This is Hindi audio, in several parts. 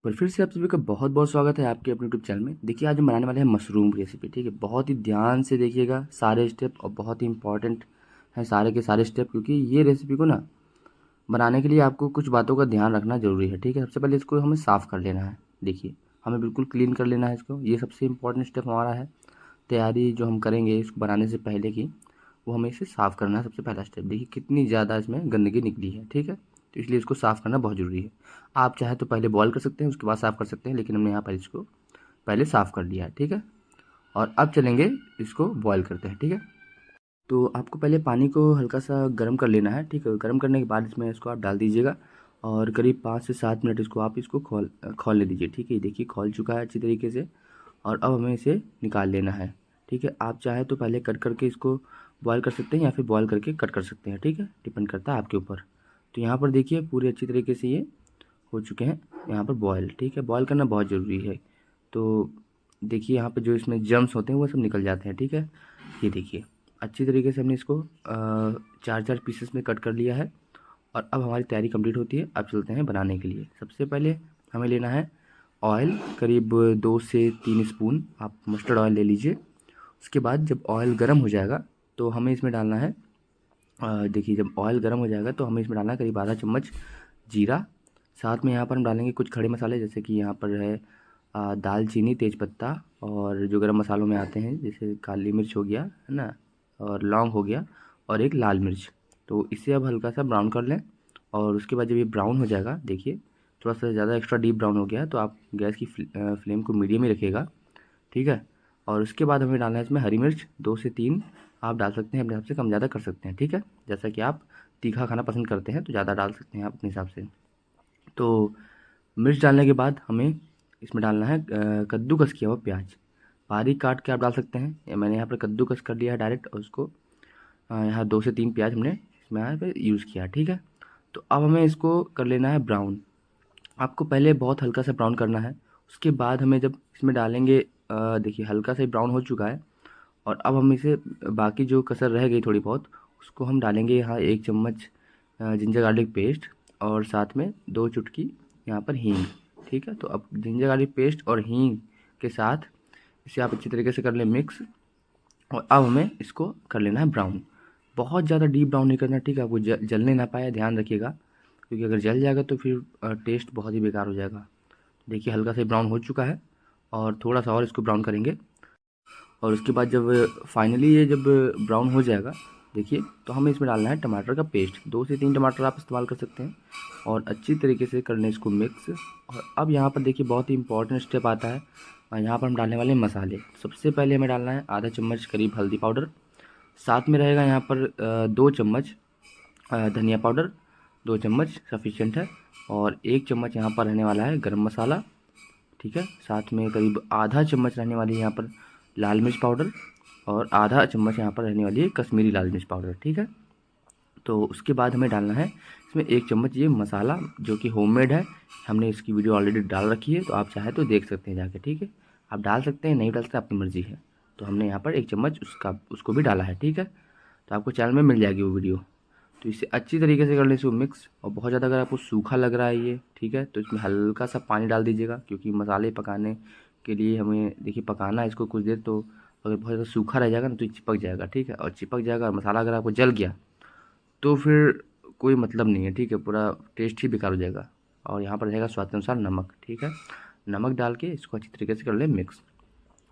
और फिर से आप सभी का बहुत बहुत स्वागत है आपके अपने यूट्यूब चैनल में। देखिए आज हम बनाने वाले हैं मशरूम की रेसिपी। ठीक है, बहुत ही ध्यान से देखिएगा सारे स्टेप, और बहुत ही इंपॉर्टेंट हैं सारे के सारे स्टेप, क्योंकि ये रेसिपी को ना बनाने के लिए आपको कुछ बातों का ध्यान रखना ज़रूरी है। ठीक है, सबसे पहले इसको हमें साफ़ कर लेना है। देखिए, हमें बिल्कुल क्लीन कर लेना है इसको। ये सबसे इम्पॉर्टेंट स्टेप हमारा है। तैयारी जो हम करेंगे इसको बनाने से पहले की, वो हमें इसे साफ़ करना है। सबसे पहला स्टेप देखिए कितनी ज़्यादा इसमें गंदगी निकली है। ठीक है, तो इसलिए इसको साफ़ करना बहुत ज़रूरी है। आप चाहे तो पहले बॉयल कर सकते हैं, उसके बाद साफ़ कर सकते हैं, लेकिन हमने यहाँ पर इसको पहले साफ़ कर लिया है। ठीक है, और अब चलेंगे इसको बॉयल करते हैं। ठीक है, तो आपको पहले पानी को हल्का सा गर्म कर लेना है। ठीक है, गर्म करने के बाद इसमें इसको आप डाल दीजिएगा, और करीब 5 से 7 मिनट इसको आप इसको खौलने दीजिए। ठीक है, देखिए खौल चुका है अच्छी तरीके से, और अब हमें इसे निकाल लेना है। ठीक है, आप चाहे तो पहले कट करके इसको बॉयल कर सकते हैं, या फिर बॉयल करके कट कर सकते हैं। ठीक है, डिपेंड करता है आपके ऊपर। तो यहाँ पर देखिए पूरे अच्छी तरीके से ये हो चुके हैं यहाँ पर बॉयल। ठीक है, बॉयल करना बहुत ज़रूरी है। तो देखिए यहाँ पर जो इसमें जर्म्स होते हैं वो सब निकल जाते हैं। ठीक है, ये देखिए अच्छी तरीके से हमने इसको 4-4 पीसेस में कट कर लिया है, और अब हमारी तैयारी कंप्लीट होती है। अब चलते हैं बनाने के लिए। सबसे पहले हमें लेना है ऑयल, करीब 2 से 3 स्पून आप मस्टर्ड ऑयल ले लीजिए। उसके बाद जब ऑयल गर्म हो जाएगा तो हमें इसमें डालना है, देखिए जब ऑयल गर्म हो जाएगा तो हमें इसमें डालना है करीब आधा चम्मच जीरा। साथ में यहाँ पर हम डालेंगे कुछ खड़े मसाले, जैसे कि यहाँ पर है दालचीनी, तेज़पत्ता, और जो गरम मसालों में आते हैं जैसे काली मिर्च हो गया है ना, और लौंग हो गया, और एक लाल मिर्च। तो इसे अब हल्का सा ब्राउन कर लें, और उसके बाद जब ये ब्राउन हो जाएगा, देखिए थोड़ा सा ज़्यादा एक्स्ट्रा डीप ब्राउन हो गया है, तो आप गैस की फ्लेम को मीडियम ही रखिएगा। ठीक है, और उसके बाद हमें डालना है इसमें हरी मिर्च 2 से 3 आप डाल सकते हैं, अपने हिसाब से कम ज़्यादा कर सकते हैं। ठीक है, जैसा कि आप तीखा खाना पसंद करते हैं तो ज़्यादा डाल सकते हैं आप अपने हिसाब से। तो मिर्च डालने के बाद हमें इसमें डालना है कद्दूकस किया हुआ प्याज, बारीक काट के आप डाल सकते हैं। मैंने यहाँ पर कद्दूकस कर लिया है डायरेक्ट, और उसको यहाँ 2 से 3 प्याज हमने इसमें यहाँ पे यूज़ किया। ठीक है, तो अब हमें इसको कर लेना है ब्राउन। आपको पहले बहुत हल्का सा ब्राउन करना है, उसके बाद हमें जब इसमें डालेंगे, देखिए हल्का सा ब्राउन हो चुका है, और अब हम इसे बाकी जो कसर रह गई थोड़ी बहुत, उसको हम डालेंगे यहाँ 1 चम्मच जिंजर गार्लिक पेस्ट, और साथ में 2 चुटकी यहाँ पर हींग। ठीक है, तो अब जिंजर गार्लिक पेस्ट और हींग के साथ इसे आप अच्छी तरीके से कर लें मिक्स, और अब हमें इसको कर लेना है ब्राउन। बहुत ज़्यादा डीप ब्राउन नहीं करना। ठीक है, आपको जलने ना पाए ध्यान रखिएगा, क्योंकि अगर जल जाएगा तो फिर टेस्ट बहुत ही बेकार हो जाएगा। देखिए हल्का सा ब्राउन हो चुका है, और थोड़ा सा और इसको ब्राउन करेंगे, और उसके बाद जब फाइनली ये जब ब्राउन हो जाएगा, देखिए तो हमें इसमें डालना है टमाटर का पेस्ट। 2 से 3 टमाटर आप इस्तेमाल कर सकते हैं, और अच्छी तरीके से कर लें इसको मिक्स। और अब यहाँ पर देखिए बहुत ही इंपॉर्टेंट स्टेप आता है, और यहाँ पर हम डालने वाले हैं मसाले। सबसे पहले हमें डालना है आधा चम्मच करीब हल्दी पाउडर, साथ में रहेगा यहाँ पर 2 चम्मच धनिया पाउडर, 2 चम्मच सफिशिएंट है, और 1 चम्मच यहाँ पर रहने वाला है गरम मसाला। ठीक है, साथ में करीब आधा चम्मच रहने वाली है यहाँ पर लाल मिर्च पाउडर, और आधा चम्मच यहाँ पर रहने वाली है कश्मीरी लाल मिर्च पाउडर। ठीक है, तो उसके बाद हमें डालना है इसमें 1 चम्मच ये मसाला, जो कि होममेड है। हमने इसकी वीडियो ऑलरेडी डाल रखी है, तो आप चाहे तो देख सकते हैं जाके। ठीक है, आप डाल सकते हैं, नहीं डाल सकते अपनी मर्ज़ी है। तो हमने यहाँ पर 1 चम्मच उसको भी डाला है। ठीक है, तो आपको चैनल में मिल जाएगी वो वीडियो। तो इसे अच्छी तरीके से कर लें इसको मिक्स, और बहुत ज़्यादा अगर आपको सूखा लग रहा है ये, ठीक है, तो इसमें हल्का सा पानी डाल दीजिएगा, क्योंकि मसाले पकाने के लिए हमें देखिए पकाना है इसको कुछ देर। तो अगर बहुत ज़्यादा सूखा रह जाएगा ना तो ये चिपक जाएगा। ठीक है, और चिपक जाएगा, और मसाला अगर आपको जल गया तो फिर कोई मतलब नहीं है। ठीक है, पूरा टेस्ट ही बेकार हो जाएगा। और यहाँ पर रहेगा स्वाद अनुसार नमक। ठीक है, नमक डाल के इसको अच्छी तरीके से कर लें मिक्स।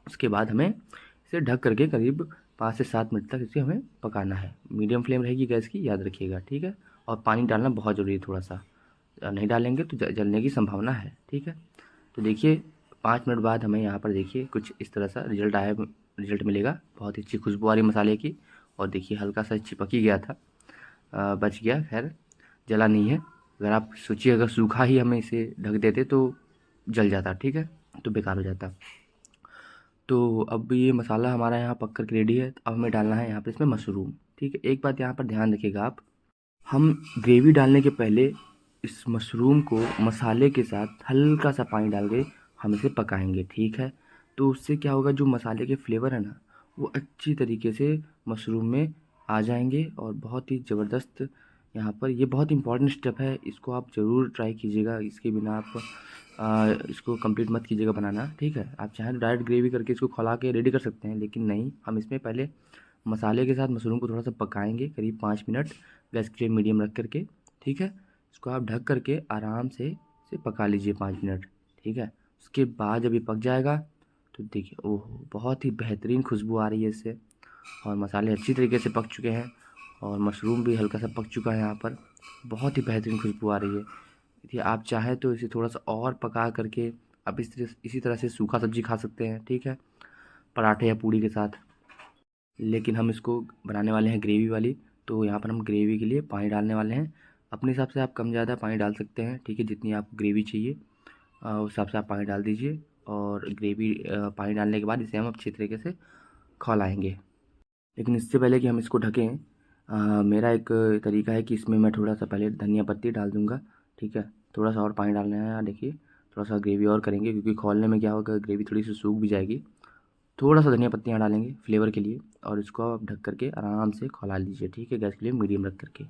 उसके बाद हमें इसे ढक करके करीब 5 से 7 मिनट तक इसे हमें पकाना है। मीडियम फ्लेम रहेगी गैस की, याद रखिएगा। ठीक है, और पानी डालना बहुत ज़रूरी है थोड़ा सा, नहीं डालेंगे तो जलने की संभावना है। ठीक है, तो देखिए 5 मिनट बाद हमें यहाँ पर देखिए कुछ इस तरह सा रिजल्ट मिलेगा। बहुत ही अच्छी खुशबू आ रही मसाले की, और देखिए हल्का सा चिपक ही गया था, बच गया, खैर जला नहीं है। अगर आप सोचिए अगर सूखा ही हमें इसे ढक देते तो जल जाता। ठीक है, तो बेकार हो जाता। तो अब ये मसाला हमारा यहाँ पक कर के रेडी है। अब हमें डालना है यहाँ पे इसमें मशरूम। ठीक है, एक बात यहाँ पर ध्यान रखिएगा आप, हम ग्रेवी डालने के पहले इस मशरूम को मसाले के साथ हल्का सा पानी डाल के हम इसे पकाएंगे। ठीक है, तो उससे क्या होगा, जो मसाले के फ्लेवर है ना वो अच्छी तरीके से मशरूम में आ जाएंगे, और बहुत ही ज़बरदस्त यहाँ पर ये बहुत इंपॉर्टेंट स्टेप है, इसको आप ज़रूर ट्राई कीजिएगा। इसके बिना आप इसको कंप्लीट मत कीजिएगा बनाना, ठीक है। आप चाहें तो डायरेक्ट ग्रेवी करके इसको खौला के रेडी कर सकते हैं, लेकिन नहीं, हम इसमें पहले मसाले के साथ मशरूम को थोड़ा सा पकाएंगे करीब 5 मिनट, गैस की फ्लेम मीडियम रख करके, ठीक है। इसको आप ढक करके आराम से इसे पका लीजिए 5 मिनट, ठीक है। उसके बाद जब ये पक जाएगा तो देखिए, ओह, बहुत ही बेहतरीन खुशबू आ रही है इससे, और मसाले अच्छी तरीके से पक चुके हैं और मशरूम भी हल्का सा पक चुका है। यहाँ पर बहुत ही बेहतरीन खुशबू आ रही है। देखिए, आप चाहें तो इसे थोड़ा सा और पका करके आप इसी तरह से सूखा सब्जी खा सकते हैं, ठीक है, पराठे या पूड़ी के साथ। लेकिन हम इसको बनाने वाले हैं ग्रेवी वाली, तो यहाँ पर हम ग्रेवी के लिए पानी डालने वाले हैं। अपने हिसाब से आप कम ज़्यादा पानी डाल सकते हैं, ठीक है, जितनी आपको ग्रेवी चाहिए उस हिसाब से आप पानी डाल दीजिए। और ग्रेवी पानी डालने के बाद इसे हम अच्छी तरीके से खौलाएँगे। लेकिन इससे पहले कि हम इसको ढकें, मेरा एक तरीका है कि इसमें मैं थोड़ा सा पहले धनिया पत्ती डाल दूँगा, ठीक है। थोड़ा सा और पानी डालना है, देखिए थोड़ा सा ग्रेवी और करेंगे, क्योंकि खौलने में क्या होगा, ग्रेवी थोड़ी सी सूख भी जाएगी। थोड़ा सा धनिया पत्तियाँ डालेंगे फ्लेवर के लिए, और इसको आप ढक करके आराम से खौला लीजिए, ठीक है, गैस के लिए मीडियम रख करके।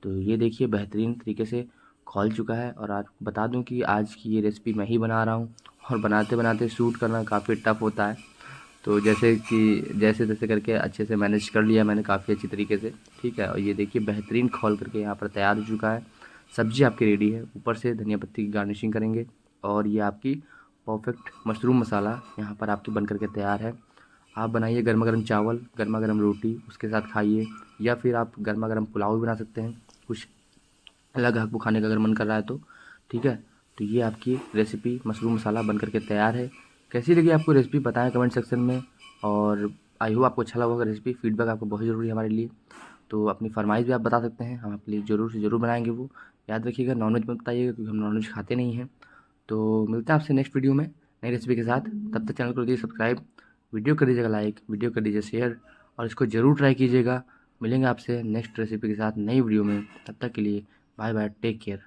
तो ये देखिए बेहतरीन तरीके से खौल चुका है। और आपको बता दूं कि आज की ये रेसिपी मैं ही बना रहा हूँ, और बनाते बनाते शूट करना काफ़ी टफ होता है। तो जैसे तैसे करके अच्छे से मैनेज कर लिया मैंने काफ़ी अच्छी तरीके से, ठीक है। और ये देखिए बेहतरीन खौल करके यहाँ पर तैयार हो चुका है। सब्जी आपकी रेडी है, ऊपर से धनिया पत्ती की गार्निशिंग करेंगे, और ये आपकी परफेक्ट मशरूम मसाला यहाँ पर आपकी बन करके तैयार है। आप बनाइए गर्मा गर्म चावल, गर्मा गर्म रोटी उसके साथ खाइए, या फिर आप गर्मा गर्म पुलाव भी बना सकते हैं, कुछ अलग आपको खाने का अगर मन कर रहा है तो, ठीक है। तो ये आपकी रेसिपी मशरूम मसाला बन करके तैयार है। कैसी लगी आपको रेसिपी बताएं कमेंट सेक्शन में, और आई होप आपको अच्छा लगा होगा रेसिपी। फीडबैक आपको बहुत ज़रूरी है हमारे लिए, तो अपनी फरमाइश भी आप बता सकते हैं, हम आपके लिए ज़रूर से ज़रूर बनाएंगे वो। याद रखिएगा नॉनवेज मत बताइएगा, क्योंकि हम नॉनवेज खाते नहीं हैं। तो मिलते हैं आपसे नेक्स्ट वीडियो में नई रेसिपी के साथ। तब तक चैनल को दीजिए सब्सक्राइब, वीडियो कर दीजिएगा लाइक, वीडियो कर दीजिए शेयर, और इसको ज़रूर ट्राई कीजिएगा। मिलेंगे आपसे नेक्स्ट रेसिपी के साथ नई वीडियो में, तब तक के लिए बाय बाय, टेक केयर।